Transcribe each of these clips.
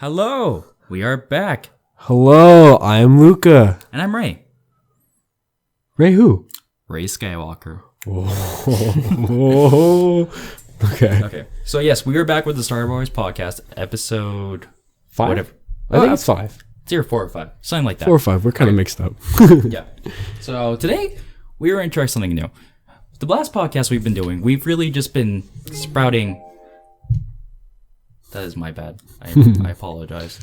Hello, we are back. Hello, I'm Luca. And I'm Ray. Ray who? Ray Skywalker. Oh. Okay. So yes, we are back with the Star Wars podcast, episode 5? whatever. I think it's 5. It's either 4 or 5, something like that. 4 or 5. We're kind of mixed up. Yeah. So today we were going to try something new. The last podcast we've been doing, we've really just been sprouting. That is my bad. I apologize.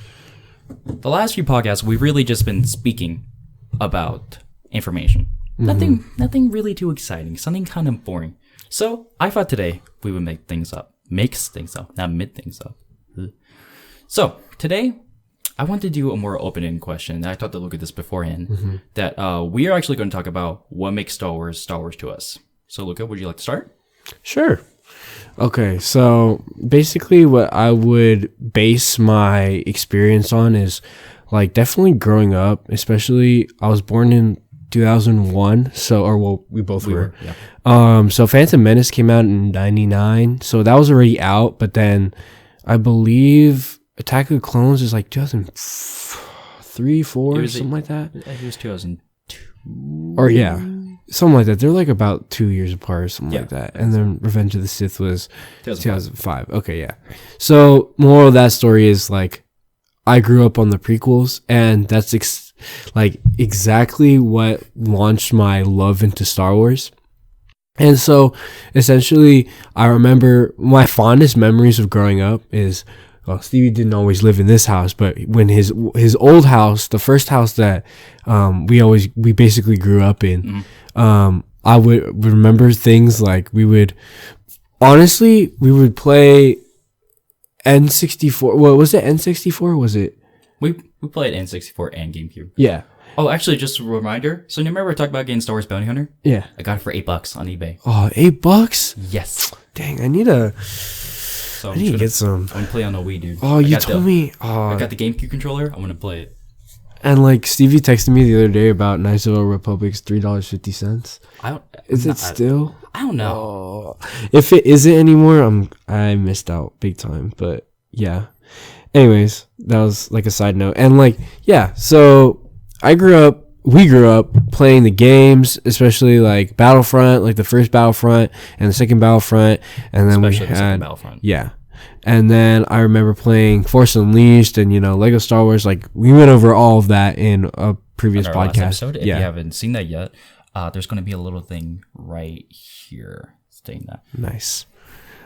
The last few podcasts, we've really just been speaking about information. Nothing really too exciting. Something kind of boring. So I thought today we would make things up. Not mid things up. So today I want to do a more open-ended question. I thought to look at this beforehand. That we are actually going to talk about what makes Star Wars to us. So Luca, would you like to start? Sure. Okay, so basically what I would base my experience on is like definitely growing up, especially I was born in 2001, we both were. Yeah. So Phantom Menace came out in 99, so that was already out, but then I believe Attack of the Clones is like 2003, 4, something like that. It was 2002. Or yeah. Something like that. They're like about 2 years apart or something like that. And then Revenge of the Sith was 2005. Okay, yeah. So moral of that story is like I grew up on the prequels, and that's exactly what launched my love into Star Wars. And so essentially I remember my fondest memories of growing up is, well, Stevie didn't always live in this house, but when his old house, the first house that we basically grew up in, I would remember things like we would play N64. What was it? N64? Was it? We played N64 and GameCube. Yeah. Oh, actually, just a reminder. So you remember I talked about getting Star Wars Bounty Hunter? Yeah. I got it for $8 on eBay. Oh, $8? Yes. Dang, I need to get some. I'm gonna play on the Wii, dude. Oh, you told me. I got the GameCube controller. I'm gonna play it. And like Stevie texted me the other day about Knights of the Republic's $3.50. Is it still? I don't know. Oh, if it isn't anymore, I missed out big time. But yeah. Anyways, that was like a side note. And like, yeah, so we grew up playing the games, especially like Battlefront, like the first Battlefront and the second Battlefront, and then especially the second Battlefront. Yeah. And then I remember playing Force Unleashed and, Lego Star Wars. Like, we went over all of that in a previous podcast. Last episode. If you haven't seen that yet, there's going to be a little thing right here saying that. Nice.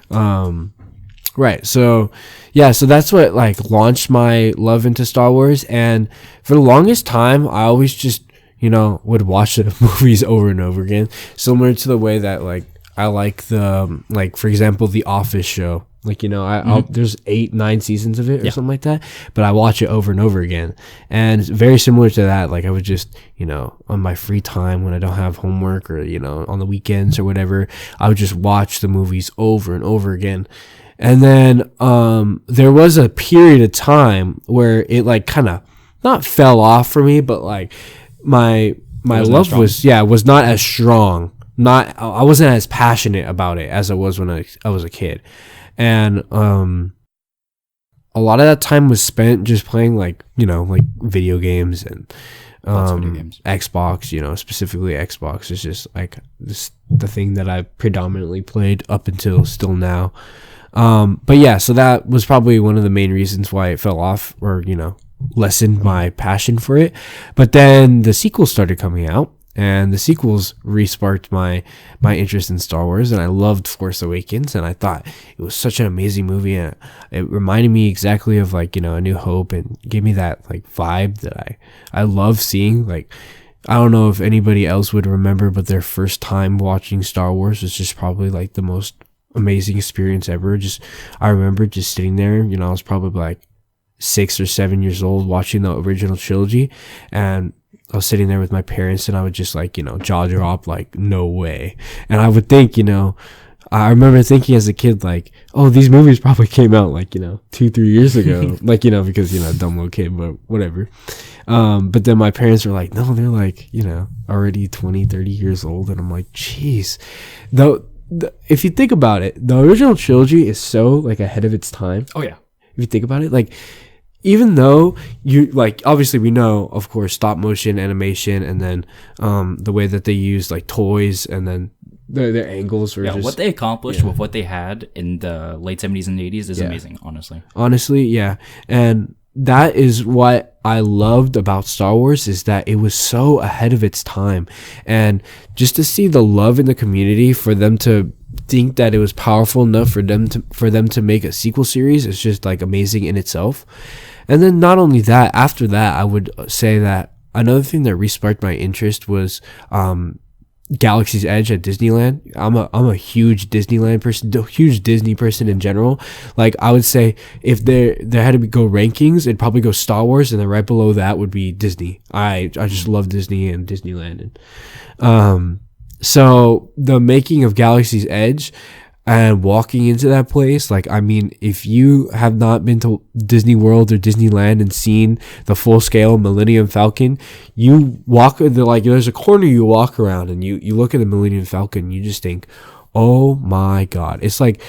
Right. So, yeah. So that's what, like, launched my love into Star Wars. And for the longest time, I always just, would watch the movies over and over again. Similar to the way that, like, I like for example, The Office show. Like, there's 8-9 seasons of it or something like that, but I watch it over and over again. And it's very similar to that. Like, I would just, on my free time when I don't have homework or, on the weekends or whatever, I would just watch the movies over and over again. And then, there was a period of time where it like kind of not fell off for me, but like my love was not as strong. I wasn't as passionate about it as I was when I was a kid. And a lot of that time was spent just playing like video games and video games. Xbox, specifically Xbox is just like the thing that I predominantly played up until still now. But yeah, so that was probably one of the main reasons why it fell off or lessened my passion for it. But then the sequels started coming out. And the sequels re-sparked my interest in Star Wars, and I loved Force Awakens, and I thought it was such an amazing movie, and it reminded me exactly of like A New Hope, and gave me that like vibe that I love seeing. Like, I don't know if anybody else would remember, but their first time watching Star Wars was just probably like the most amazing experience ever. I remember just sitting there, I was probably like 6 or 7 years old watching the original trilogy, and I was sitting there with my parents, and I would just like, jaw drop, like, no way. And I would think, I remember thinking as a kid, like, oh, these movies probably came out like, 2-3 years ago, like, because, dumb little kid, but whatever. But then my parents were like, no, they're like, already 20-30 years old. And I'm like, jeez. Though, if you think about it, the original trilogy is so like ahead of its time. Oh, yeah. If you think about it, like, even though you like, obviously we know, of course, stop motion animation, and then the way that they use like toys, and then their angles were just, what they accomplished with what they had in the late 70s and 80s is amazing, honestly. Yeah. And that is what I loved about Star Wars, is that it was so ahead of its time. And just to see the love in the community for them to think that it was powerful enough for them to make a sequel series is just like amazing in itself. And then not only that, after that, I would say that another thing that re-sparked my interest was Galaxy's Edge at Disneyland. I'm a huge Disneyland person, huge Disney person in general. Like, I would say if there had to go rankings, it'd probably go Star Wars, and then right below that would be Disney. I just love Disney and Disneyland. And so the making of Galaxy's Edge and walking into that place, like, I mean, if you have not been to Disney World or Disneyland and seen the full scale Millennium Falcon, you walk, like, there's a corner you walk around and you look at the Millennium Falcon, you just think, oh my God. It's like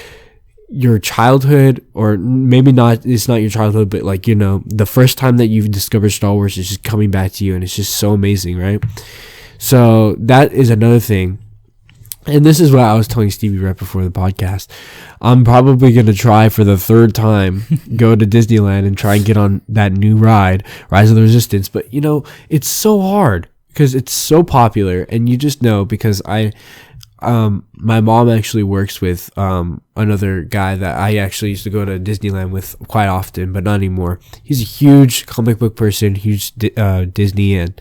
your childhood, or maybe not, it's not your childhood, but like, you know, the first time that you've discovered Star Wars is just coming back to you, and it's just so amazing, right? So that is another thing. And this is what I was telling Stevie right before the podcast. I'm probably going to try for the third time, go to Disneyland and try and get on that new ride, Rise of the Resistance. But, you know, it's so hard because it's so popular. And you just know, because my mom actually works with another guy that I actually used to go to Disneyland with quite often, but not anymore. He's a huge comic book person, huge Disney and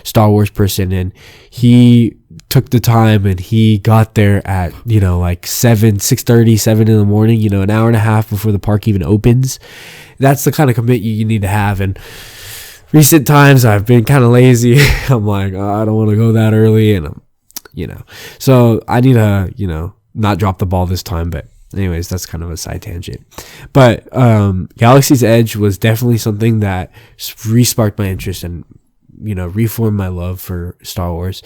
Star Wars person, and he took the time and he got there at, you know, like 6:30, 7 in the morning, you know, an hour and a half before the park even opens. That's the kind of commitment you need to have. And recent times I've been kind of lazy. I'm like, oh, I don't want to go that early, and you know, so I need to, you know, not drop the ball this time. But anyways, that's kind of a side tangent. But Galaxy's Edge was definitely something that re-sparked my interest and, you know, reformed my love for Star Wars.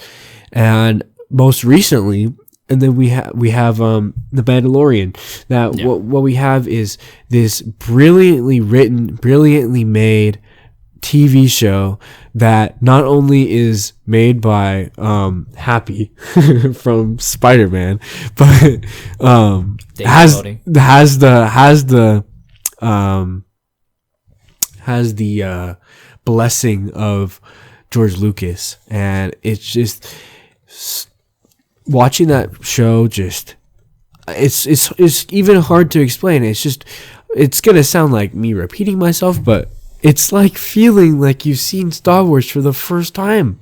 And most recently, and then we have the Battle Orion. Now, what we have is this brilliantly written, brilliantly made TV show that not only is made by Happy from Spider-Man, but has the blessing of George Lucas. And it's just watching that show, just it's even hard to explain. It's gonna sound like me repeating myself, but it's like feeling like you've seen Star Wars for the first time.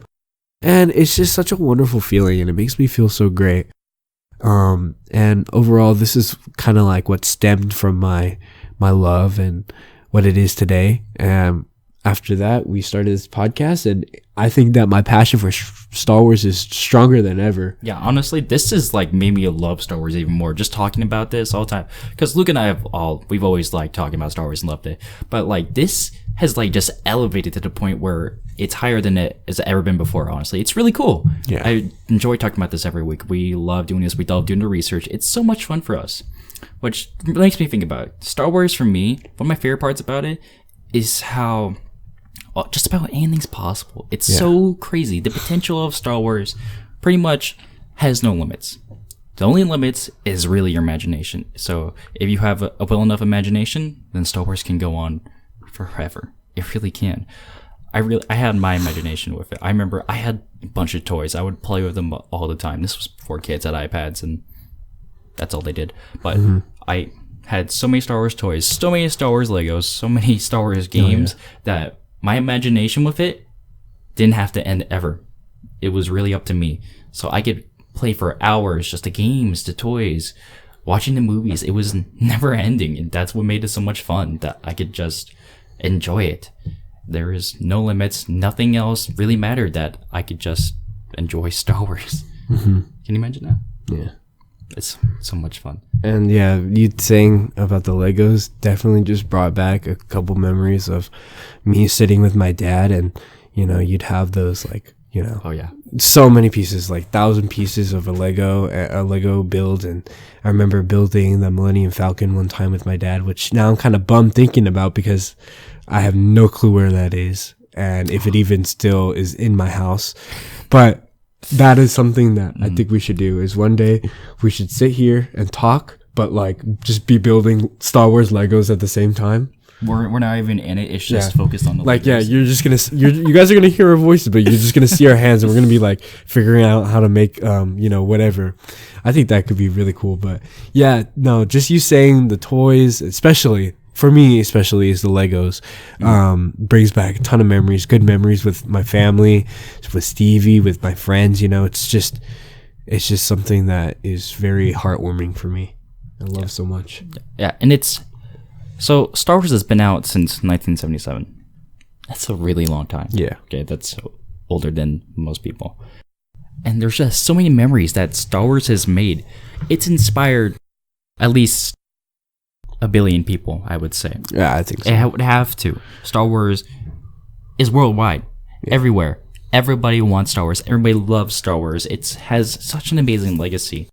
And it's just such a wonderful feeling, and it makes me feel so great. And overall, this is kind of like what stemmed from my love and what it is today. And after that, we started this podcast, and I think that my passion for Star Wars is stronger than ever. Yeah, honestly, this is like made me love Star Wars even more. Just talking about this all the time, because Luke and I we've always liked talking about Star Wars and loved it. But like, this has like just elevated to the point where it's higher than it has ever been before. Honestly, it's really cool. Yeah, I enjoy talking about this every week. We love doing this. We love doing the research. It's so much fun for us, which makes me think about it. Star Wars. For me, one of my favorite parts about it is how just about anything's possible. It's so crazy. The potential of Star Wars pretty much has no limits. The only limits is really your imagination. So if you have a well enough imagination, then Star Wars can go on forever. It really can. I had my imagination with it. I remember I had a bunch of toys. I would play with them all the time. This was before kids had iPads, and that's all they did. But I had so many Star Wars toys, so many Star Wars Legos, so many Star Wars games that my imagination with it didn't have to end ever. It was really up to me. So I could play for hours, just the games, the toys, watching the movies. It was never ending, and that's what made it so much fun, that I could just enjoy it. There is no limits. Nothing else really mattered, that I could just enjoy Star Wars. Mm-hmm. Can you imagine that? Yeah. It's so much fun. And yeah, you saying about the Legos definitely just brought back a couple memories of me sitting with my dad, and, you know, you'd have those, like, you know, so many pieces, like 1,000 pieces of a Lego build. And I remember building the Millennium Falcon one time with my dad, which now I'm kind of bummed thinking about, because I have no clue where that is, and if it even still is in my house. But that is something that I think we should do. Is one day we should sit here and talk, but like just be building Star Wars Legos at the same time. We're not even in it. It's just focused on the like Legos. yeah. You're just gonna you guys are gonna hear our voices, but you're just gonna see our hands, and we're gonna be like figuring out how to make whatever. I think that could be really cool. But yeah, no, just you saying the toys, especially for me, is the Legos, brings back a ton of memories, good memories with my family, with Stevie, with my friends. It's just something that is very heartwarming for me. I love so much. Yeah, and so Star Wars has been out since 1977. That's a really long time. Yeah. Okay, that's older than most people. And there's just so many memories that Star Wars has made. It's inspired at least a billion people, I would say. Yeah, I think so. It would have to. Star Wars is worldwide. Yeah. Everywhere. Everybody wants Star Wars. Everybody loves Star Wars. It has such an amazing legacy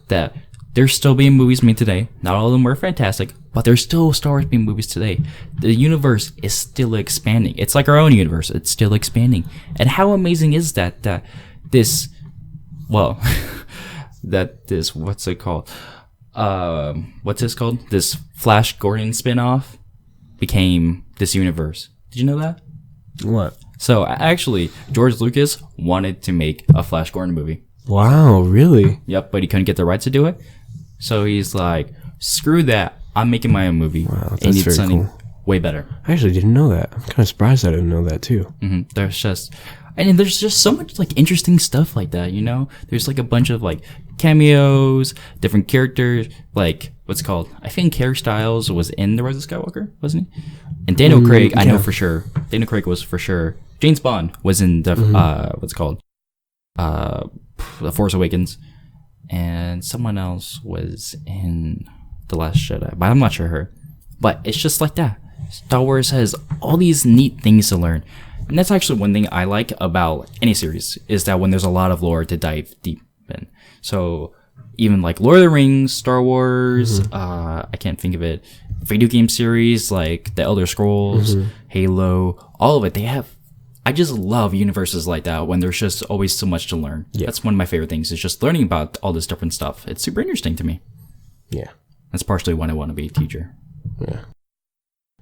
that there's still being movies made today. Not all of them were fantastic, but there's still Star Wars being movies today. The universe is still expanding. It's like our own universe. It's still expanding. And how amazing is that this, what's it called? What's this called? This Flash Gordon spinoff became this universe. Did you know that? What? So actually, George Lucas wanted to make a Flash Gordon movie. Wow, really? Yep, but he couldn't get the rights to do it. So he's like, screw that. I'm making my own movie. Wow, that's very something cool. Way better. I actually didn't know that. I'm kind of surprised I didn't know that too. Mm-hmm. There's just so much like interesting stuff like that, There's like a bunch of like cameos, different characters, like what's it called? I think Harry Styles was in The Rise of Skywalker, wasn't he? And Daniel Craig, I know for sure. Daniel Craig was for sure. James Bond was in the what's it called? The Force Awakens, and someone else was in The Last Jedi, but I'm not sure her. But it's just like that. Star Wars has all these neat things to learn. And that's actually one thing I like about any series, is that when there's a lot of lore to dive deep in. So even like Lord of the Rings, Star Wars, I can't think of it, video game series like The Elder Scrolls, Halo, all of it, I just love universes like that when there's just always so much to learn. Yeah. That's one of my favorite things, is just learning about all this different stuff. It's super interesting to me. Yeah. That's partially why I want to be a teacher. Yeah.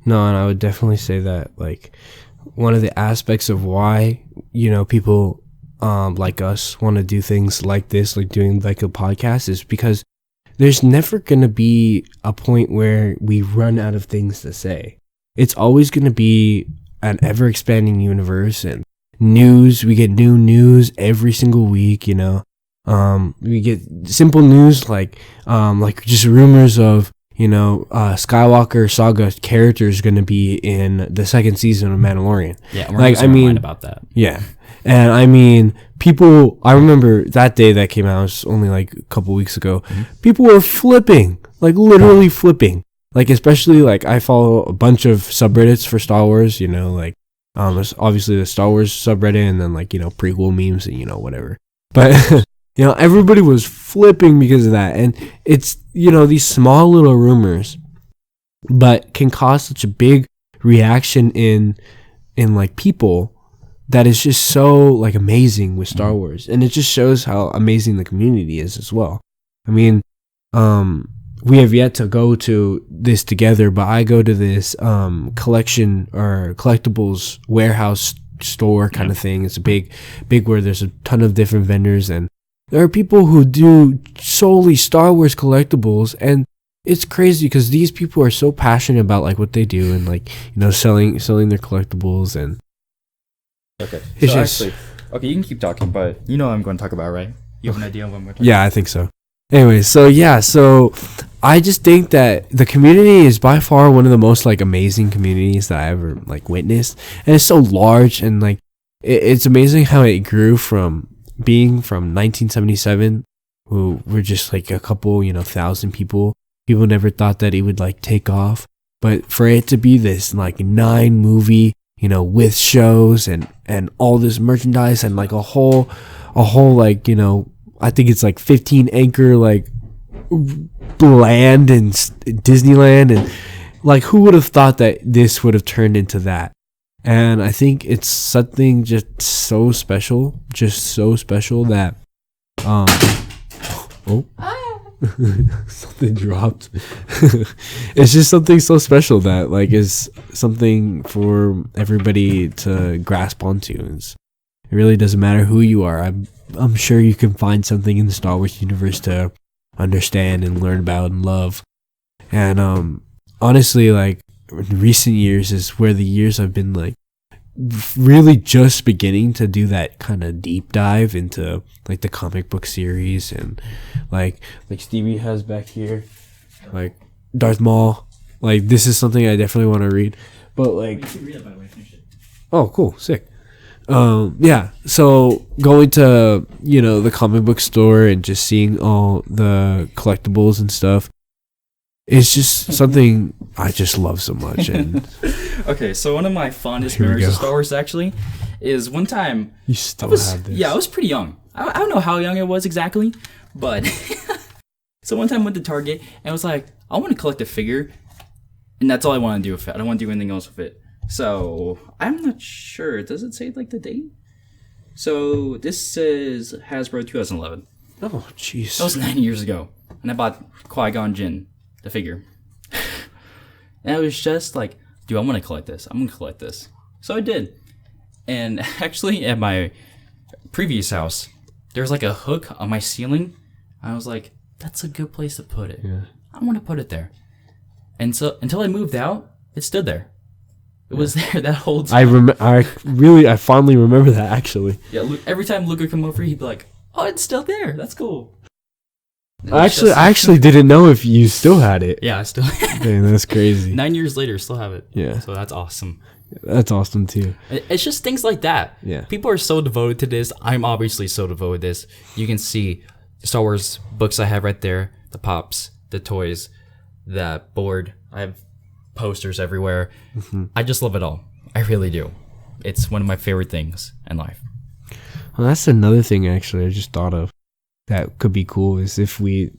No, and I would definitely say that, like, one of the aspects of why, people like us want to do things like this, like doing like a podcast, is because there's never going to be a point where we run out of things to say. It's always going to be an ever expanding universe, and news. We get new news every single week, we get simple news like just rumors of, Skywalker Saga characters going to be in the second season of Mandalorian. Yeah, we're about that. Yeah. And I remember that day that came out, it was only like a couple weeks ago. People were flipping, like literally flipping. Like, especially, like, I follow a bunch of subreddits for Star Wars, there's obviously the Star Wars subreddit, and then, like, prequel memes and, whatever. But, everybody was flipping because of that. And it's, these small little rumors, but can cause such a big reaction in like, people, that is just so, like, amazing with Star Wars. And it just shows how amazing the community is as well. I mean, we have yet to go to this together, but I go to this collection or collectibles warehouse store kind of thing. It's a big where there's a ton of different vendors, and there are people who do solely Star Wars collectibles, and it's crazy because these people are so passionate about like what they do, and like selling their collectibles. And okay, so actually, you can keep talking, but what I'm going to talk about, right? You have an idea of what I'm going to talk about? Yeah, I think so. Anyway, so I just think that the community is by far one of the most like amazing communities that I ever like witnessed, and it's so large, and like it's amazing how it grew from being from 1977, who were just like a couple thousand people. People never thought that it would like take off, but for it to be this like 9 movie, with shows and all this merchandise and like a whole like I think it's like 15 acre like land in Disneyland, and like, who would have thought that this would have turned into that? And I think it's something just so special that, oh, something dropped. It's just something so special that, like, is something for everybody to grasp onto. It really doesn't matter who you are. I'm sure you can find something in the Star Wars universe to understand and learn about and love. And honestly, like, recent years is where the years I've been, like, really just beginning to do that kind of deep dive into, like, the comic book series, and like Stevie has back here, like Darth Maul. Like, this is something I definitely want to read. But, like, you can read it, by the way. Finish it. Oh, cool, sick. Yeah, so going to, the comic book store and just seeing all the collectibles and stuff, it's just something I just love so much. And okay, so one of my fondest memories of Star Wars actually is one time you still have this. Yeah, I was pretty young. I don't know how young I was exactly, but so one time I went to Target and I was like, I want to collect a figure, and that's all I want to do with it. I don't want to do anything else with it. So I'm not sure. Does it say, like, the date? So this says Hasbro 2011. Oh, jeez. That was 9 years ago, and I bought Qui-Gon Jinn, the figure. And I was just like, dude, I want to collect this. I'm going to collect this. So I did. And actually, at my previous house, there was, like, a hook on my ceiling. I was like, that's a good place to put it. Yeah. I want to put it there. And so until I moved out, it stood there. It was there that whole time. I fondly remember that, actually. Yeah, every time Luke would come over, he'd be like, oh, it's still there. That's cool. I actually didn't know if you still had it. Yeah, I still Man, that's crazy. 9 years later, still have it. Yeah. So that's awesome. That's awesome, too. It's just things like that. Yeah. People are so devoted to this. I'm obviously so devoted to this. You can see the Star Wars books I have right there, the pops, the toys, the board. I have posters everywhere. Mm-hmm. I just love it all. I really do. It's one of my favorite things in life. Well, that's another thing, actually, I just thought of that could be cool, is if we,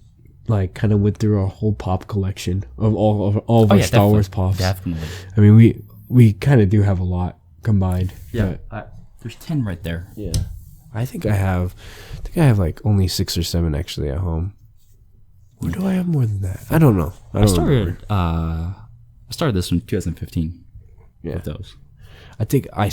like, kind of went through our whole pop collection of all of our Star Wars pops. Definitely. I mean, we kind of do have a lot combined. Yeah. There's 10 right there. Yeah. I think I have like only 6 or 7 actually at home. Or do I have more than that? I don't know. I started this in 2015. Yeah. With those. I think I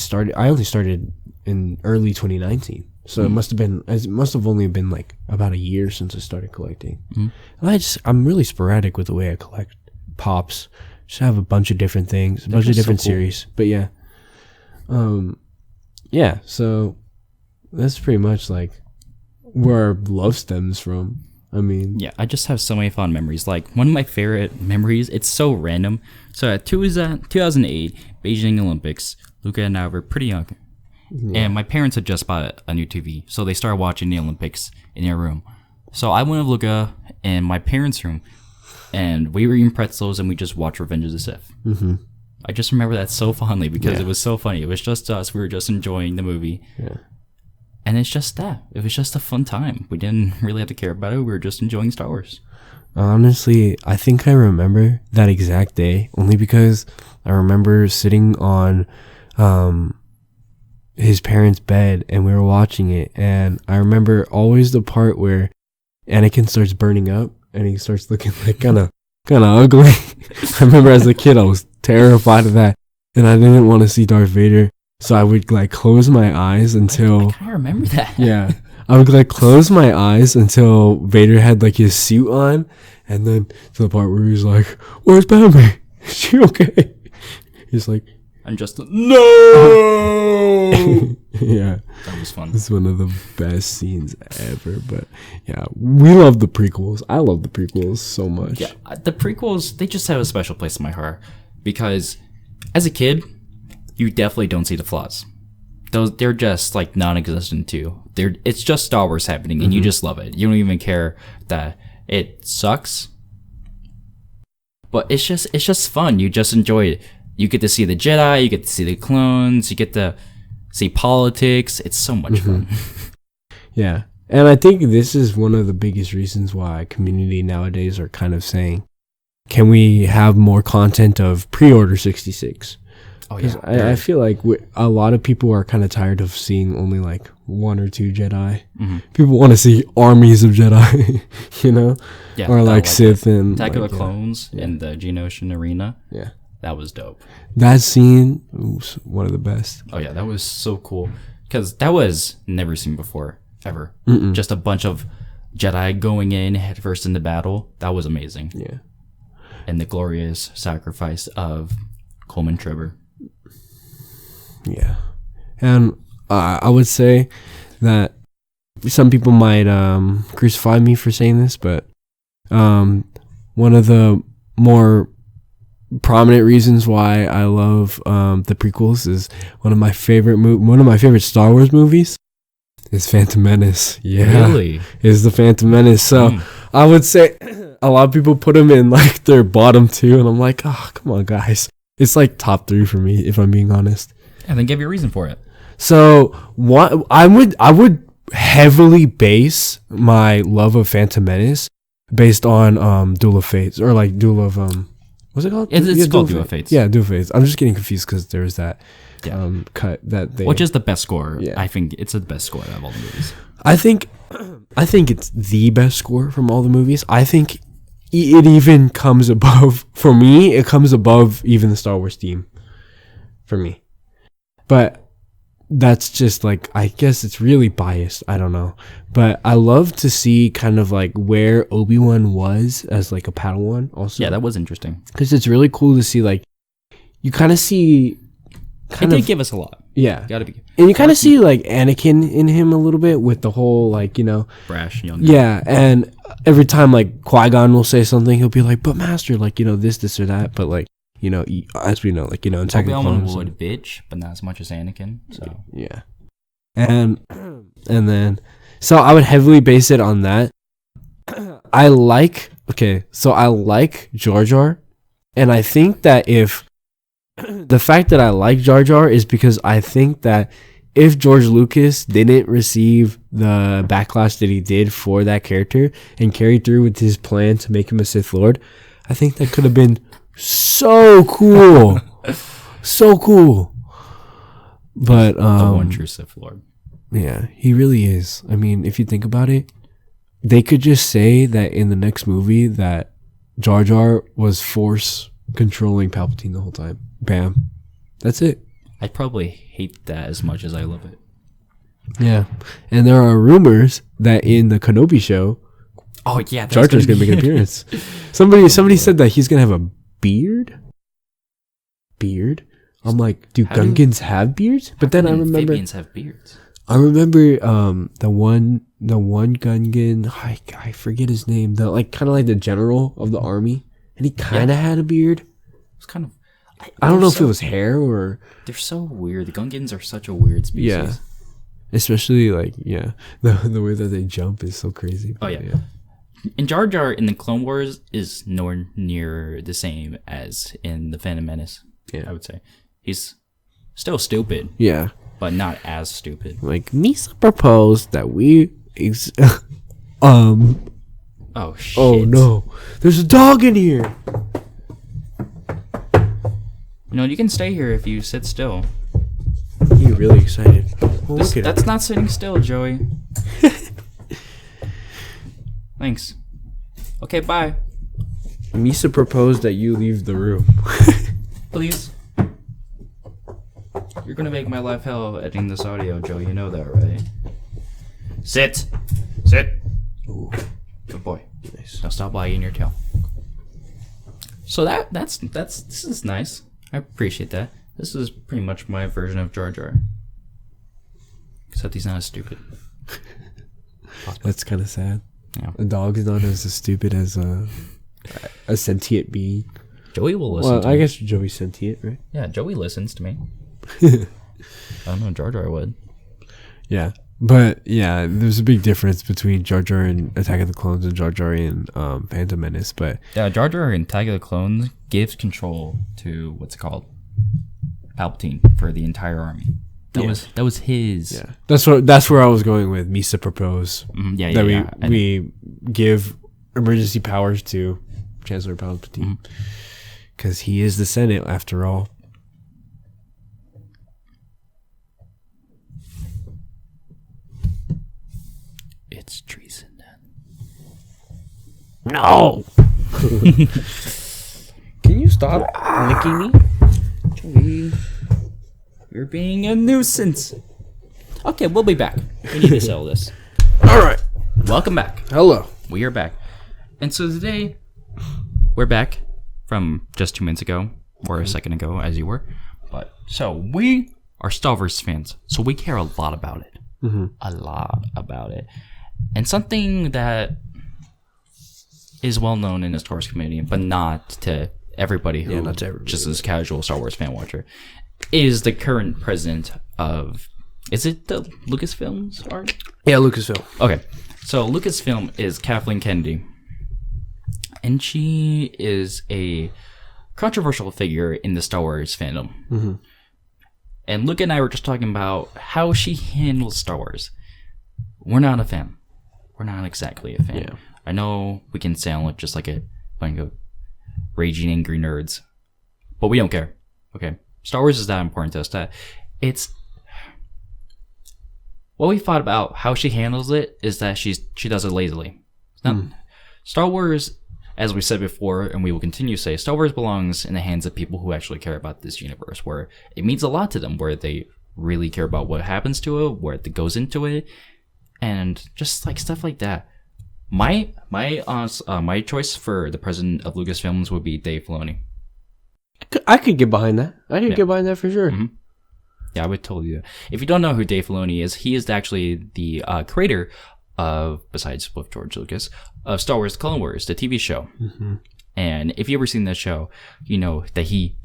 only started in early 2019. So it must have only been like about a year since I started collecting. Mm-hmm. And I'm really sporadic with the way I collect pops. Just have a bunch of different things, a bunch of different series. But yeah. Yeah, so that's pretty much like where our love stems from. I mean, yeah, I just have so many fond memories. Like, one of my favorite memories, it's so random. So at 2008 Beijing Olympics, Luca and I were pretty young. Yeah. And my parents had just bought a new TV, so they started watching the Olympics in their room. So I went with Luca in my parents' room, and we were eating pretzels, and we just watched Revenge of the Sith. Mm-hmm. I just remember that so fondly because it was so funny. It was just us. We were just enjoying the movie. Yeah. And it's just that. It was just a fun time. We didn't really have to care about it. We were just enjoying Star Wars. Honestly, I think I remember that exact day only because I remember sitting on his parents' bed and we were watching it. And I remember always the part where Anakin starts burning up and he starts looking like kind of ugly. I remember as a kid I was terrified of that, and I didn't want to see Darth Vader, so I would like close my eyes until I can't remember that. Yeah, I would like close my eyes until Vader had like his suit on, and then to the part where he's like, "Where's Padme? Is she okay?" He's like, "I'm just no." Yeah, that was fun. It's one of the best scenes ever. But yeah, we love the prequels. I love the prequels so much. Yeah, the prequels, they just have a special place in my heart because as a kid, you definitely don't see the flaws. They're just like non-existent too. It's just Star Wars happening, and you just love it. You don't even care that it sucks, but it's just fun. You just enjoy it. You get to see the Jedi, you get to see the clones, you get to see politics. It's so much fun. Yeah, and I think this is one of the biggest reasons why community nowadays are kind of saying, can we have more content of pre-order 66? Oh yeah, I feel like a lot of people are kind of tired of seeing only like one or two Jedi. People want to see armies of Jedi, you know, or like Sith and Attack of the Clones in the Geonosian arena. Yeah, that was dope. That scene was one of the best. Oh yeah, that was so cool because that was never seen before ever. Just a bunch of Jedi going in headfirst into battle. That was amazing. Yeah, and the glorious sacrifice of Colin Trevorrow. Yeah, and I would say that some people might crucify me for saying this, but one of the more prominent reasons why I love the prequels is one of my favorite Star Wars movies is Phantom Menace. Yeah, really, is the Phantom Menace. So I would say a lot of people put them in like their bottom two, and I'm like, oh, come on, guys, it's like top 3 for me if I'm being honest. And then give you a reason for it. So what I would heavily base my love of Phantom Menace based on Duel of Fates, or like Duel of what's it called? It's called Duel of Fates. Yeah, Duel of Fates. I'm just getting confused because there's that cut that they, which is the best score. Yeah. I think it's the best score out of all the movies. I think it's the best score from all the movies. I think it even comes above, for me, it comes above even the Star Wars theme for me. But that's just like, I guess it's really biased. I don't know. But I love to see kind of like where Obi-Wan was as like a Padawan also. Yeah, that was interesting. Because it's really cool to see, like, you kind of see... It did give us a lot. Yeah. Gotta be. And you kind of see like Anakin in him a little bit with the whole like, you know... brash young guy. Yeah, and every time like Qui-Gon will say something, he'll be like, but Master, like, you know, this or that. But like, you know, as we know, like, you know, in Attack of the Clones, would bitch, but not as much as Anakin. So yeah, and then so I would heavily base it on that. I like Jar Jar, and I think that if the fact that I like Jar Jar is because I think that if George Lucas didn't receive the backlash that he did for that character and carried through with his plan to make him a Sith Lord, I think that could have been so cool. So cool. But the one true Sith Lord. Yeah, he really is. I mean, if you think about it, they could just say that in the next movie that Jar Jar was Force controlling Palpatine the whole time. Bam. That's it. I'd probably hate that as much as I love it. Yeah. And there are rumors that in the Kenobi show, Jar Jar's gonna make an appearance. Somebody said that he's gonna have a beard. I'm like, do Gungans have beards? But then I remember Fabians have beards. I remember the one Gungan, I forget his name, the like kind of like the general of the army, and he kind of had a beard. It was kind of I don't know if it was hair or... They're so weird. The Gungans are such a weird species. Yeah. Especially like, the way that they jump is so crazy. Oh yeah. And Jar Jar in the Clone Wars is nowhere near the same as in the Phantom Menace. Yeah, I would say he's still stupid. Yeah, but not as stupid. Like Misa proposed that we. Oh shit! Oh no! There's a dog in here. You know, you can stay here if you sit still. You're really excited. Well, that's not sitting still, Joey. Thanks. Okay, bye. Misa proposed that you leave the room. Please. You're gonna make my life hell editing this audio, Joe. You know that, right? Sit. Ooh. Good boy. Nice. Now stop wagging your tail. So that's this is nice. I appreciate that. This is pretty much my version of Jar Jar. Except he's not as stupid. That's kind of sad. Yeah. A dog is not as stupid as a sentient being. Joey will listen to me. I guess Joey's sentient, right? Yeah, Joey listens to me. I don't know, Jar Jar would. Yeah. But, yeah, there's a big difference between Jar Jar in Attack of the Clones and Jar Jar in Phantom Menace. But yeah, Jar Jar in Attack of the Clones gives control to, what's it called? Palpatine for the entire army. That was his. Yeah, that's where I was going with Misa propose. We give emergency powers to Chancellor Palpatine, because he is the Senate after all. It's treason, then. No. Can you stop licking me? Joey, you're being a nuisance. Okay, we'll be back. We need to settle this. All right. Welcome back. Hello. We are back. And so today, we're back from just 2 minutes ago, or a second ago, as you were. But so we are Star Wars fans, so we care a lot about it. A lot about it. And something that is well known in the Star Wars community, but not to everybody who not to everybody, just is casual Star Wars fan watcher, is the current president of... Is it the Lucasfilms art? Yeah, Lucasfilm. Okay. So Lucasfilm is Kathleen Kennedy. And she is a controversial figure in the Star Wars fandom. And Luke and I were just talking about how she handles Star Wars. We're not a fan. We're not exactly a fan. Yeah. I know we can sound just like a bunch of raging angry nerds, but we don't care. Okay, Star Wars is that important to us that it's what we thought about how she handles it is that she does it lazily. Star Wars, as we said before, and we will continue to say, Star Wars belongs in the hands of people who actually care about this universe, where it means a lot to them, where they really care about what happens to it, where it goes into it, and just like stuff like that. My choice for the president of Lucasfilms would be Dave Filoni. I could get behind that. I could get behind that for sure. Yeah, I would totally do that. If you don't know who Dave Filoni is, he is actually the creator of, besides with George Lucas, of Star Wars: The Clone Wars, the TV show. And if you've ever seen that show, you know that he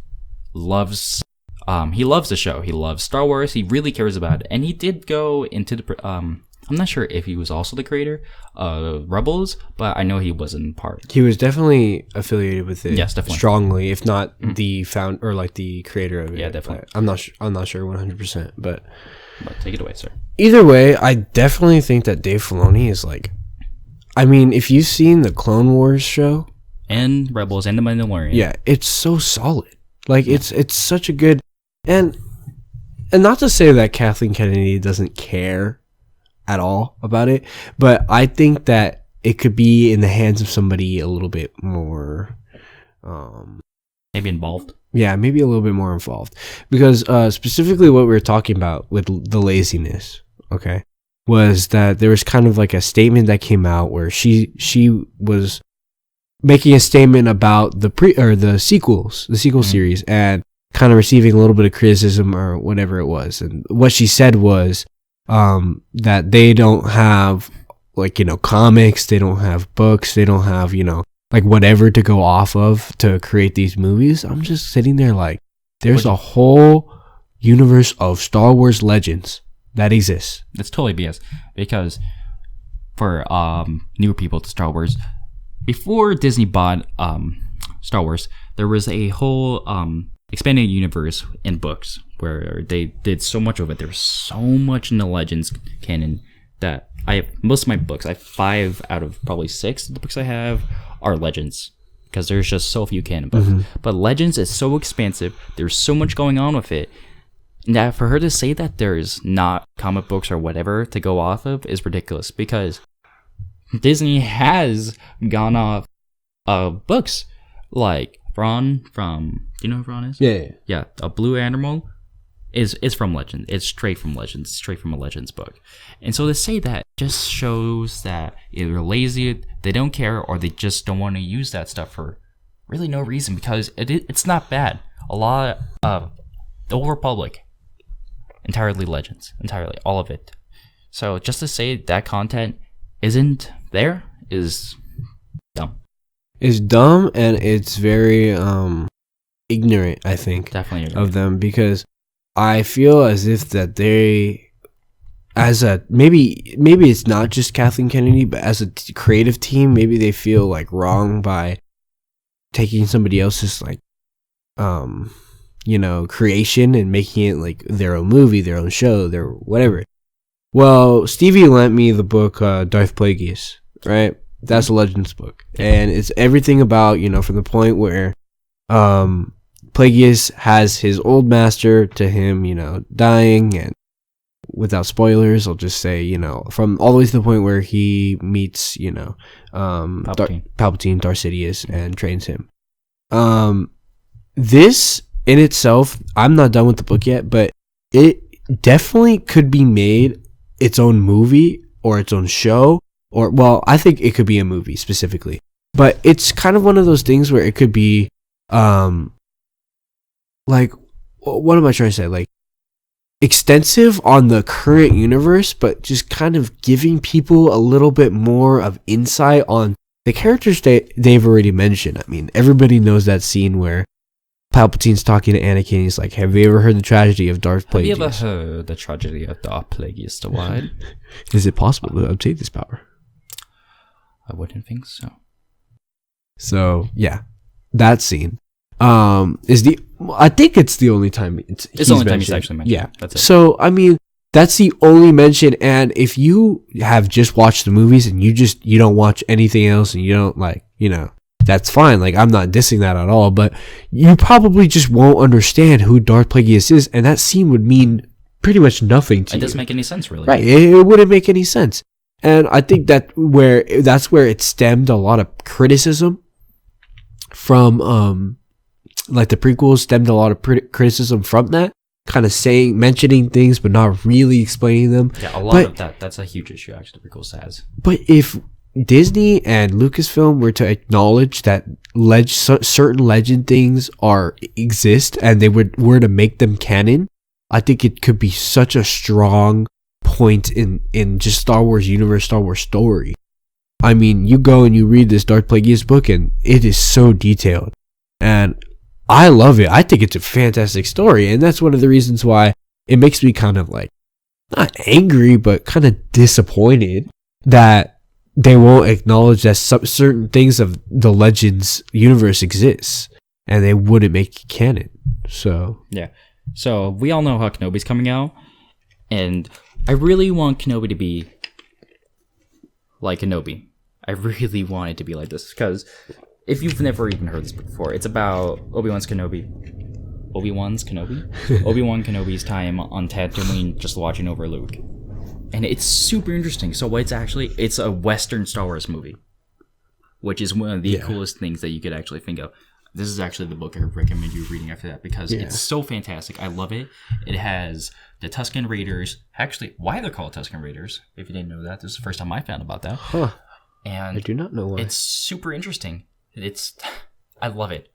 loves the show. He loves Star Wars. He really cares about it. And he did go into the I'm not sure if he was also the creator of Rebels, but I know he wasn't part. He was definitely affiliated with it. Yes, definitely. Strongly, if not the found or like the creator of it. Yeah, definitely. I'm not sure 100%, but take it away, sir. Either way, I definitely think that Dave Filoni is like, I mean, if you've seen the Clone Wars show and Rebels and the Mandalorian, yeah, it's so solid. Like it's such a good and not to say that Kathleen Kennedy doesn't care at all about it, but I think that it could be in the hands of somebody a little bit more maybe involved. Yeah, maybe a little bit more involved, because specifically what we were talking about with the laziness, okay, was that there was kind of like a statement that came out where she was making a statement about the sequel series, and kind of receiving a little bit of criticism or whatever it was, and what she said was that they don't have, like, you know, comics, they don't have books, they don't have, you know, like whatever to go off of to create these movies. I'm just sitting there like, there's a whole universe of Star Wars legends that exists. It's totally BS, because for newer people to Star Wars, before Disney bought Star Wars, there was a whole expanded universe in books where they did so much of it. There's so much in the Legends canon that most of my books, I have 5 out of probably 6 of the books I have are Legends, because there's just so few canon books. But Legends is so expansive. There's so much going on with it. Now, for her to say that there's not comic books or whatever to go off of is ridiculous, because Disney has gone off of books like Thrawn from... Do you know who Thrawn is? Yeah. A Blue Animal is from Legend. It's straight from Legends, straight from a Legends book. And so to say that just shows that either they're lazy, they don't care, or they just don't want to use that stuff for really no reason, because it's not bad. A lot of the Old Republic, entirely Legends, entirely, all of it. So just to say that content isn't there is dumb. It's dumb, and it's very ignorant, I think. Definitely ignorant. Of them, because I feel as if that they, as a maybe it's not just Kathleen Kennedy, but as a creative team, maybe they feel like wrong by taking somebody else's like you know, creation and making it like their own movie, their own show, their whatever. Well, Stevie lent me the book Darth Plagueis, right? That's a Legends book. And it's everything about, from the point where Plagueis has his old master to him, dying, and without spoilers, I'll just say, from all the way to the point where he meets, Palpatine, Darth Sidious, and trains him. This in itself, I'm not done with the book yet, but it definitely could be made its own movie or its own show, or, well, I think it could be a movie specifically, but it's kind of one of those things where it could be, like, what am I trying to say? Like, extensive on the current universe, but just kind of giving people a little bit more of insight on the characters they've already mentioned. I mean, everybody knows that scene where Palpatine's talking to Anakin, and he's like, have you ever heard the tragedy of Darth Plagueis? Have you ever heard the tragedy of Darth Plagueis the Wide? Is it possible to obtain this power? I wouldn't think so. So, yeah, that scene I think it's the only time it's the only time he's actually mentioned. Yeah, that's it. So, I mean, that's the only mention, and if you have just watched the movies and you don't watch anything else and you don't that's fine. Like, I'm not dissing that at all, but you probably just won't understand who Darth Plagueis is, and that scene would mean pretty much nothing to you. It doesn't make any sense, really. Right, it wouldn't make any sense. And I think that's where it stemmed a lot of criticism from, like, the prequels stemmed a lot of criticism from that, kind of mentioning things but not really explaining them. Yeah, a lot of that's a huge issue, actually, the prequels has. But if Disney and Lucasfilm were to acknowledge that certain legend things exist and they were to make them canon, I think it could be such a strong point in just Star Wars universe, Star Wars story. I mean, you go and you read this Darth Plagueis book and it is so detailed. And I love it. I think it's a fantastic story. And that's one of the reasons why it makes me kind of like, not angry, but kind of disappointed that they won't acknowledge that certain things of the Legends universe exists. And they wouldn't make it canon. So. Yeah. So we all know how Kenobi's coming out. And I really want Kenobi to be like Kenobi. I really want it to be like this. Because if you've never even heard this before, it's about Obi-Wan Kenobi's time on Tatooine just watching over Luke. And it's super interesting. So it's a Western Star Wars movie, which is one of the coolest things that you could actually think of. This is actually the book I recommend you reading after that because it's so fantastic. I love it. It has the Tusken Raiders. Actually, why they're called Tusken Raiders, if you didn't know that. This is the first time I found about that. Huh. And I do not know why. It's super interesting. I love it.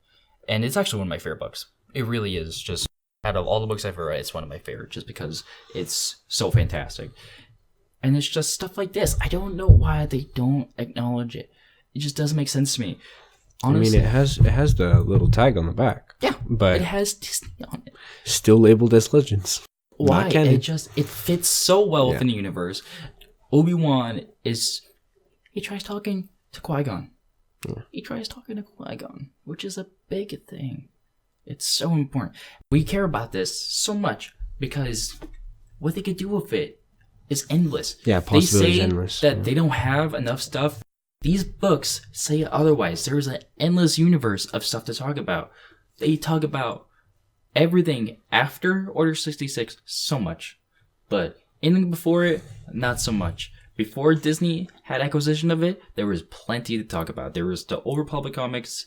And it's actually one of my favorite books. It really is. Just out of all the books I've ever read, it's one of my favorites just because it's so fantastic. And it's just stuff like this. I don't know why they don't acknowledge it. It just doesn't make sense to me. Honestly, I mean, it has the little tag on the back. Yeah, but it has Disney on it. Still labeled as Legends. Why? It fits so well within the universe. Obi-Wan he tries talking to Qui-Gon. Yeah. He tries talking to Qui-Gon, which is a big thing. It's so important. We care about this so much because what they could do with it is endless. Yeah, possibilities is endless. That they don't have enough stuff. These books say otherwise. There's an endless universe of stuff to talk about. They talk about everything after Order 66 so much, but anything before it, not so much. Before Disney had acquisition of it, there was plenty to talk about. There was the Old Republic comics,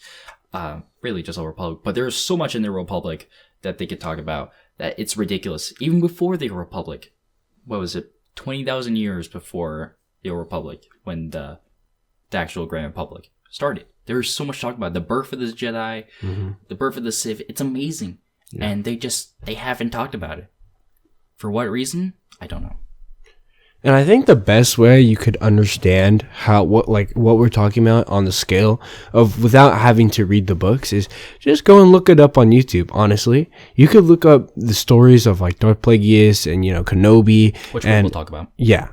really just Old Republic, but there was so much in the Republic that they could talk about that it's ridiculous. Even before the Old Republic, what was it, 20,000 years before the Old Republic, when the actual Grand Republic started. There was so much to talk about. The birth of the Jedi, the birth of the Sith. It's amazing. Yeah. And they haven't talked about it. For what reason? I don't know. And I think the best way you could understand what we're talking about on the scale of without having to read the books is just go and look it up on YouTube. Honestly, you could look up the stories of like Darth Plagueis and Kenobi, which we'll talk about. Yeah,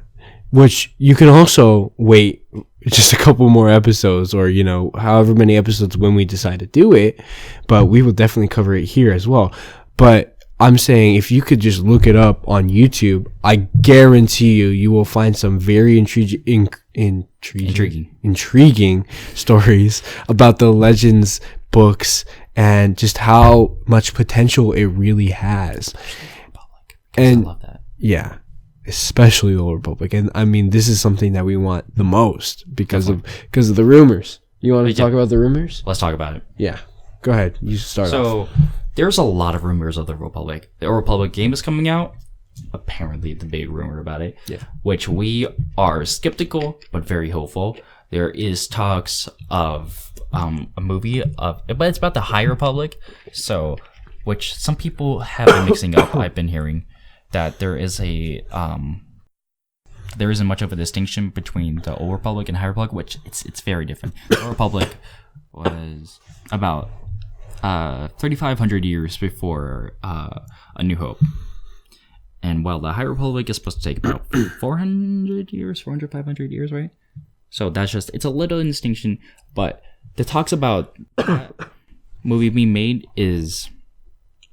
which you can also wait just a couple more episodes or however many episodes when we decide to do it, but we will definitely cover it here as well. But I'm saying if you could just look it up on YouTube, I guarantee you will find some very intriguing stories about the Legends books and just how much potential it really has. And I love that. Yeah, especially the Old Republic. And I mean, this is something that we want the most because of the rumors. You want to talk about the rumors? Let's talk about it. Yeah, go ahead. You start off. So there's a lot of rumors of the Republic. The Old Republic game is coming out. Apparently, the big rumor about it, which we are skeptical but very hopeful. There is talks of a movie but it's about the High Republic, so which some people have been mixing up. I've been hearing that there isn't much of a distinction between the Old Republic and High Republic, which it's very different. The Old Republic was about 3,500 years before A New Hope. And while the High Republic is supposed to take about 500 years, right? So that's it's a little distinction, but the talks about that movie being made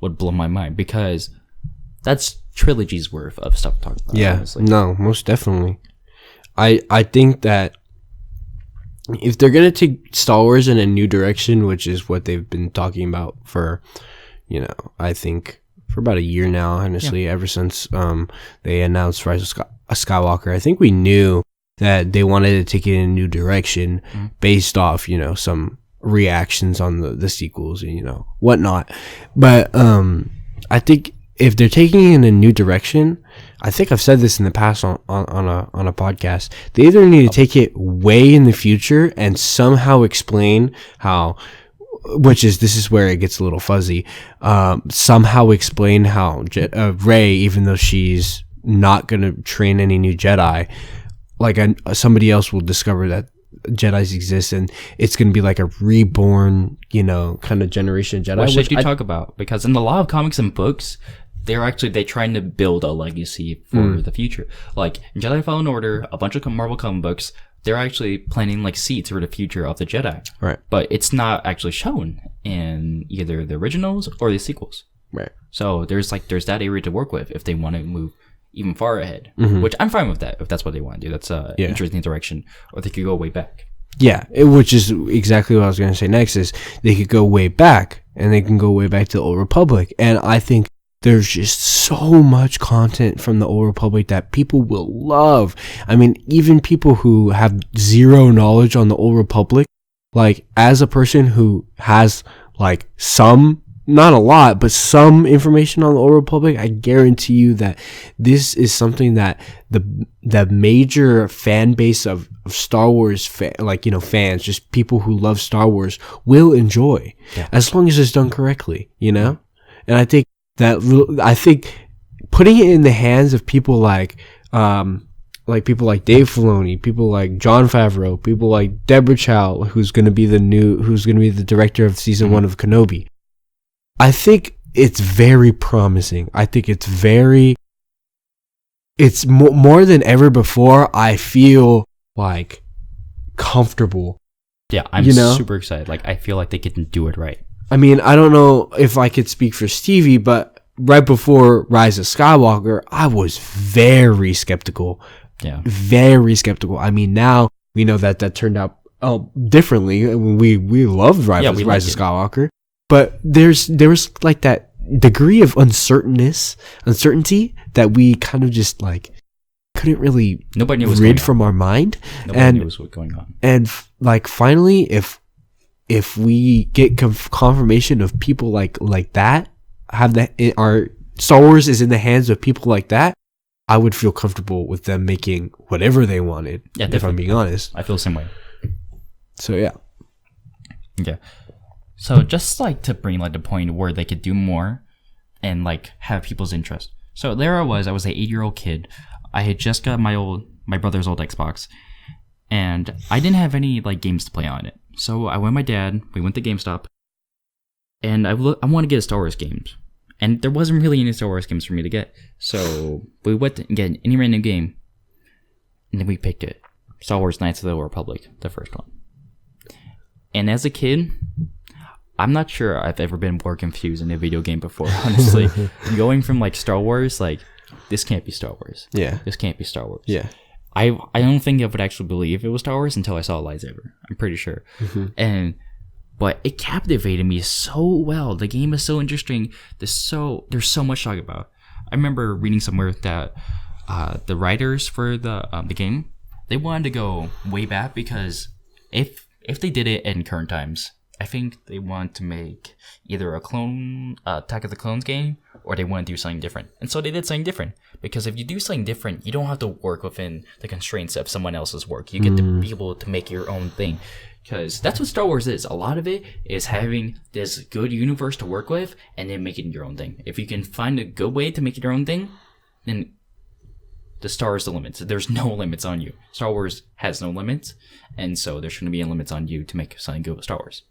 would blow my mind because that's trilogy's worth of stuff to talk about. Yeah, honestly. No, most definitely. I think that if they're gonna take Star Wars in a new direction, which is what they've been talking about for, I think for about a year now, honestly, ever since they announced Rise of Skywalker, I think we knew that they wanted to take it in a new direction based off, some reactions on the sequels and, whatnot. But I think if they're taking it in a new direction, I think I've said this in the past on a podcast, they either need to take it way in the future and somehow explain how, this is where it gets a little fuzzy, somehow explain how Rey, even though she's not going to train any new Jedi, somebody else will discover that Jedis exist and it's going to be like a reborn, kind of generation of Jedi. What should you talk about? Because in a lot of comics and books, they're trying to build a legacy for the future. Like in Jedi Fallen Order, a bunch of Marvel comic books, they're actually planting seeds for the future of the Jedi. Right. But it's not actually shown in either the originals or the sequels. Right. So there's that area to work with if they want to move even far ahead, which I'm fine with that if that's what they want to do. That's an interesting direction, or they could go way back. Yeah, which is exactly what I was going to say next is they could go way back, and they can go way back to the Old Republic. And I think there's just so much content from the Old Republic that people will love. I mean, even people who have zero knowledge on the Old Republic, as a person who has some, not a lot, but some information on the Old Republic, I guarantee you that this is something that the major fan base of Star Wars, fans, just people who love Star Wars, will enjoy, as long as it's done correctly, And I think putting it in the hands of people like people like Dave Filoni, people like Jon Favreau, people like Deborah Chow, who's going to be the director of season 1 of Kenobi. I think it's very promising. I think it's more than ever before. I feel comfortable. Yeah, I'm super excited. I feel like they can do it right. I mean, I don't know if I could speak for Stevie, but right before Rise of Skywalker, I was very skeptical. Yeah. Very skeptical. I mean, now we know that turned out differently. We loved Rise of Skywalker. But there was that degree of uncertainty that we kind of just couldn't really rid from our mind. Nobody knew what was going on. And finally, if we get confirmation of people like that, our Star Wars is in the hands of people like that, I would feel comfortable with them making whatever they wanted. Yeah, if I'm being honest, I feel the same way. So yeah. Okay. So just to bring the point where they could do more and have people's interest. So there I was an 8-year-old kid. I had just got my brother's old Xbox, and I didn't have any games to play on it. So I went with my dad. We went to GameStop, and I want to get a Star Wars games, and there wasn't really any Star Wars games for me to get. So we went to get any random game, and then we picked it. Star Wars Knights of the Old Republic, the first one. And as a kid, I'm not sure I've ever been more confused in a video game before, honestly. Going from Star Wars, this can't be Star Wars. Yeah. This can't be Star Wars. Yeah. I don't think I would actually believe it was Star Wars until I saw a lightsaber. I'm pretty sure. But it captivated me so well. The game is so interesting. There's so much to talk about. I remember reading somewhere that the writers for the game, they wanted to go way back because if they did it in current times, I think they want to make either a clone Attack of the Clones game, or they want to do something different. And so they did something different. Because if you do something different, you don't have to work within the constraints of someone else's work. You get to be able to make your own thing. Because that's what Star Wars is. A lot of it is having this good universe to work with and then making your own thing. If you can find a good way to make it your own thing, then the stars the limits. There's no limits on you. Star Wars has no limits. And so there shouldn't be any limits on you to make something good with Star Wars.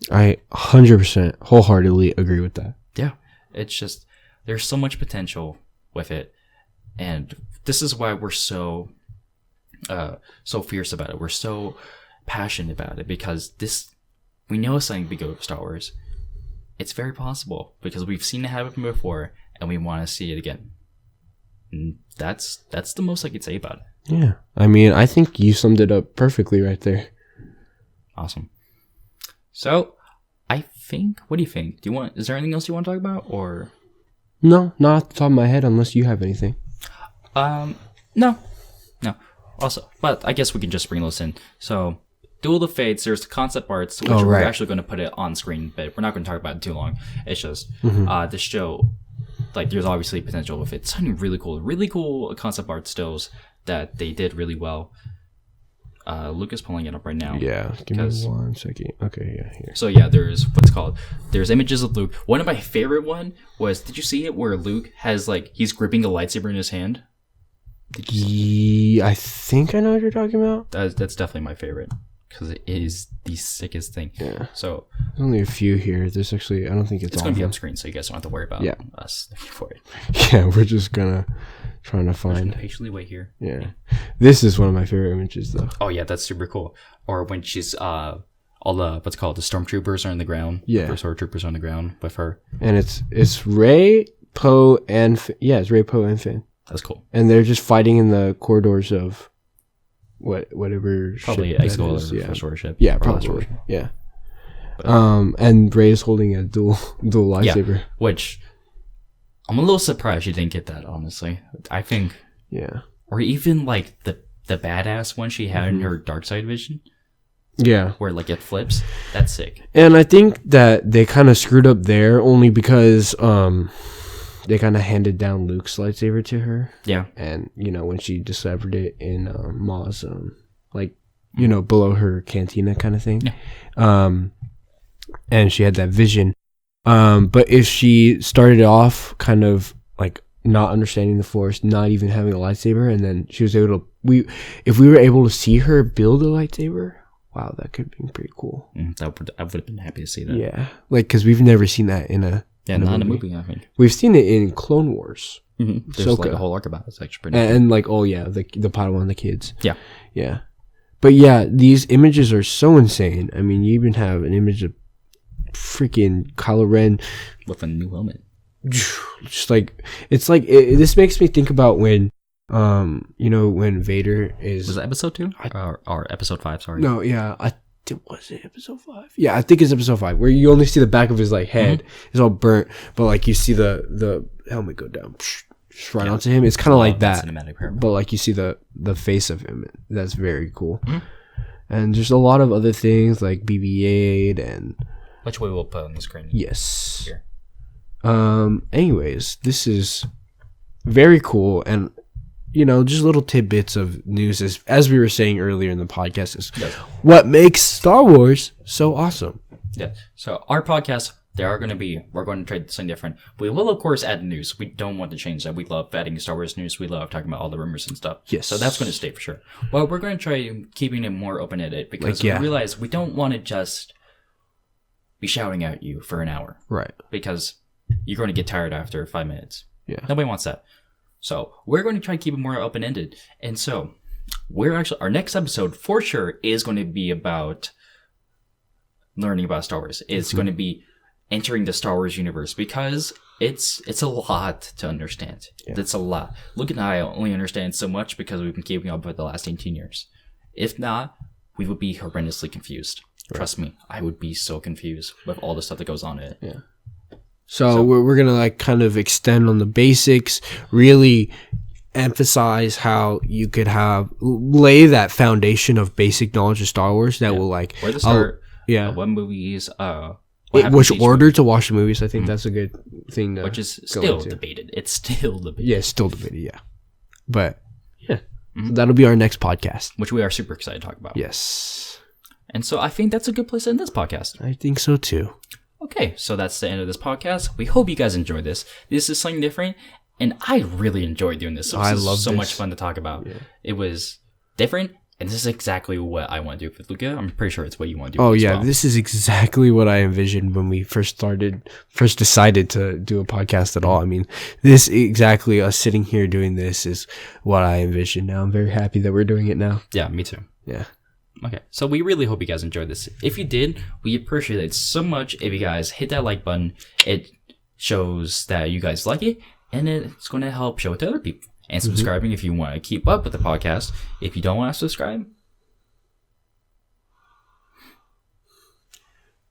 I 100% wholeheartedly agree with that. Yeah. It's just, there's so much potential with it. And this is why we're so fierce about it. We're so passionate about it because we know it's something to be good with Star Wars. It's very possible because we've seen it happen before and we want to see it again. And that's the most I could say about it. Yeah. I mean, I think you summed it up perfectly right there. Awesome. So, I think, what do you think? Is there anything else you want to talk about or? No, not off the top of my head unless you have anything. No. Also, but I guess we can just bring those in. So, Duel of the Fates, there's the concept arts, which we're actually going to put it on screen, but we're not going to talk about it too long. It's just, this show, like, there's obviously potential with it. It's something really cool concept art stills that they did really well. Luke is pulling it up right now. Yeah, give me 1 second. Okay, yeah, here. So yeah, there's images of Luke. One of my favorite one was, did you see it where Luke has he's gripping a lightsaber in his hand? I think I know what you're talking about. That's definitely my favorite because it is the sickest thing. Yeah. So there's only a few here. There's actually, I don't think it's going to be on screen, so you guys don't have to worry about us looking for it. Yeah, we're just trying to find. Patiently wait here. Yeah. This is one of my favorite images, though. Oh yeah, that's super cool. Or when she's all the the stormtroopers are on the ground. Yeah. The stormtroopers are on the ground with her. And it's Rey, Poe, and it's Rey, Poe, and Finn. That's cool. And they're just fighting in the corridors of whatever probably ship Exegol is. or First Order ship. Yeah, probably. Yeah. But, and Rey is holding a dual lightsaber. Yeah, which I'm a little surprised you didn't get that, honestly. I think. Yeah. Or even the badass one she had in her dark side vision. Yeah. Where it flips. That's sick. And I think that they kind of screwed up there only because they kind of handed down Luke's lightsaber to her. Yeah. And, when she discovered it in Mau's, below her cantina kind of thing. Yeah. And she had that vision. But if she started off kind of not understanding the Force, not even having a lightsaber, and then she was able to, if we were able to see her build a lightsaber, wow, that could have been pretty cool. I would have been happy to see that. Yeah. because we've never seen that in a movie, I think. We've seen it in Clone Wars. Mm-hmm. There's a whole arc about it. It's actually pretty and the Padawan, the kids. Yeah. Yeah. But yeah, these images are so insane. I mean, you even have an image of freaking Kylo Ren with a new helmet. Just this makes me think about when when Vader is... Was it episode 2? Or episode 5, sorry. No, yeah. Was it episode 5? Yeah, I think it's episode 5, where you only see the back of his head. It's all burnt, but you see the helmet go down right onto him. It's kind of like that. But you see the face of him. That's very cool. Mm-hmm. And there's a lot of other things like BB-8 and... Which we will put on the screen. Yes. Here. Anyways, this is very cool, and just little tidbits of news as we were saying earlier in the podcast is what makes Star Wars so awesome. Yeah. So our podcast, we're going to try something different. We will of course add news. We don't want to change that. We love adding Star Wars news. We love talking about all the rumors and stuff. Yes. So that's going to stay for sure. But we're going to try keeping it more open-ended because we realize we don't want to just be shouting at you for an hour. Right. Because you're going to get tired after 5 minutes. Yeah. Nobody wants that. So we're going to try to keep it more open-ended. And so our next episode for sure is going to be about learning about Star Wars. It's going to be entering the Star Wars universe because it's a lot to understand. Yeah. It's a lot. Luke and I only understand so much because we've been keeping up for the last 18 years. If not, we would be horrendously confused. Right. Trust me, I would be so confused with all the stuff that goes on in it. Yeah. So we're gonna like kind of extend on the basics, really emphasize how you could lay that foundation of basic knowledge of Star Wars that will like where to start. What movies. Which order to watch the movies? I think that's a good thing to which is still debated. It's still debated. Yeah, it's still debated. Yeah, but yeah, so that'll be our next podcast, which we are super excited to talk about. Yes, and so I think that's a good place to end this podcast. I think so too. Okay, so that's the end of this podcast. We hope you guys enjoyed this. This is something different, and I really enjoyed doing this. I love so much fun to talk about. Yeah. It was different. And this is exactly what I want to do with Luca. I'm pretty sure it's what you want to do. Oh yeah, well. This is exactly what I envisioned when we first decided to do a podcast at all. I mean, this exactly us sitting here doing this is what I envisioned. Now I'm very happy that we're doing it now. Yeah, me too. Yeah. Okay, so we really hope you guys enjoyed this. If you did, we appreciate it so much if you guys hit that like button. It shows that you guys like it, and it's going to help show it to other people. And subscribing if you want to keep up with the podcast. If you don't want to subscribe,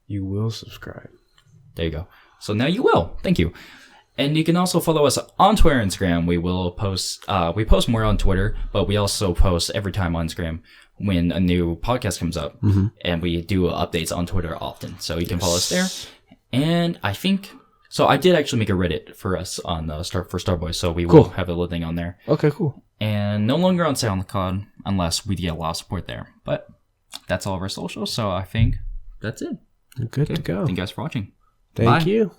you will subscribe. There you go. So now you will. Thank you. And you can also follow us on Twitter and Instagram. We will post. We post more on Twitter, but we also post every time on Instagram when a new podcast comes up, and we do updates on Twitter often. So you can follow us there. And I think. So I did actually make a Reddit for us on the Starboy, so we will have a little thing on there. Okay, cool. And no longer on SoundCloud unless we get a lot of support there. But that's all of our socials, so I think that's it. Good to go. Thank you guys for watching. Thank you.